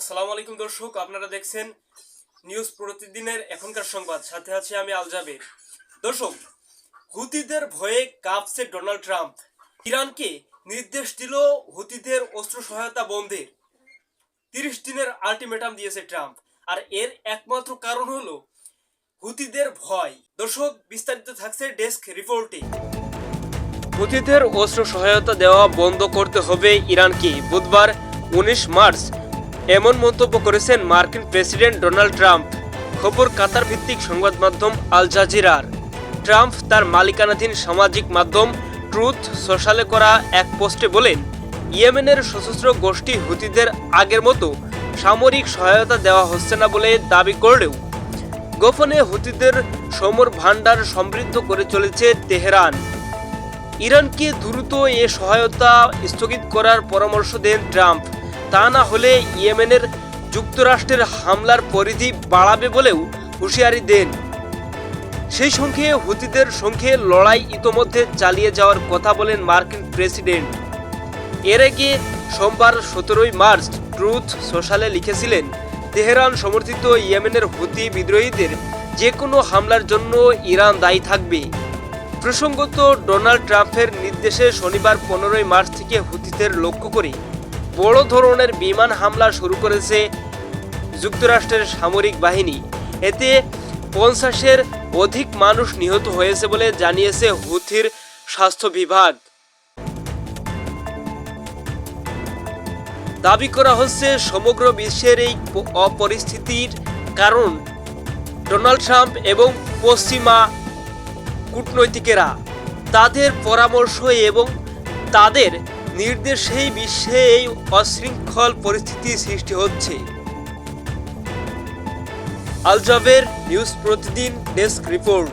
আসসালামু আলাইকুম দর্শক, আপনারা দেখছেন নিউজ প্রতিদিনের এখনকার সংবাদ। সাথে আছে আমি আলজাবের। দর্শক, হুতিদের ভয়ে কাঁপছে ডোনাল্ড ট্রাম্প। ইরানকে নির্দেশ দিল হুতিদের অস্ত্র সহায়তা বন্ধের। 30 দিনের আলটিমেটাম দিয়েছে ট্রাম্প, আর এর একমাত্র কারণ হলো হুতিদের ভয়। দর্শক, বিস্তারিত থাকছে ডেস্ক রিপোর্টে। হুতিদের অস্ত্র সহায়তা দেওয়া বন্ধ করতে হবে ইরানকে। বুধবার 19 মার্চ এমন মন্তব্য করেছেন মার্কিন প্রেসিডেন্ট ডোনাল্ড ট্রাম্প। খবর কাতার ভিত্তিক সংবাদ মাধ্যম আল জাজিরার। ট্রাম্প তার মালিকানাধীন সামাজিক মাধ্যম ট্রুথ সোশ্যালে করা এক পোস্টে বলেন, ইয়েমেনের সশস্ত্র গোষ্ঠী হুতিদের আগের মতো সামরিক সহায়তা দেওয়া হচ্ছে না বলে দাবি করলেও গোপনে হুতিদের সমর ভান্ডার সমৃদ্ধ করে চলেছে তেহরান। ইরানকে দ্রুত এ সহায়তা স্থগিত করার পরামর্শ দেন ট্রাম্প। তা না হলে ইয়েমেনের যুক্তরাষ্ট্রের হামলার পরিধি বাড়াবে বলেও হুঁশিয়ারি দেন। সেই সঙ্গে হুতিদের সঙ্গে লড়াই ইতোমধ্যে চালিয়ে যাওয়ার কথা বলেন মার্কিন প্রেসিডেন্ট। এর আগে সোমবার 17 মার্চ ট্রুথ সোশ্যালে লিখেছিলেন, তেহরান সমর্থিত ইয়েমেনের হুতি বিদ্রোহীদের যে কোনো হামলার জন্য ইরান দায়ী থাকবে। প্রসঙ্গত, ডোনাল্ড ট্রাম্পের নির্দেশে শনিবার 15 মার্চ থেকে হুতিদের লক্ষ্য করে বড় ধরনের বিমান হামলা শুরু করেছে যুক্তরাষ্ট্রের সামরিক বাহিনী। এতে 50-এর অধিক মানুষ নিহত হয়েছে বলে জানিয়েছে হুথির স্বাস্থ্য বিভাগ। দাবি করা হচ্ছে সমগ্র বিশ্বের এই অপরিস্থিতির কারণ ডোনাল্ড ট্রাম্প এবং পশ্চিমা কূটনৈতিকেরা। তাদের পরামর্শ এবং তাদের নির্দেশেই বিশ্বে এই অশৃঙ্খল পরিস্থিতি সৃষ্টি হচ্ছে। আল জাবের নিউজ প্রতিদিন ডেস্ক রিপোর্ট।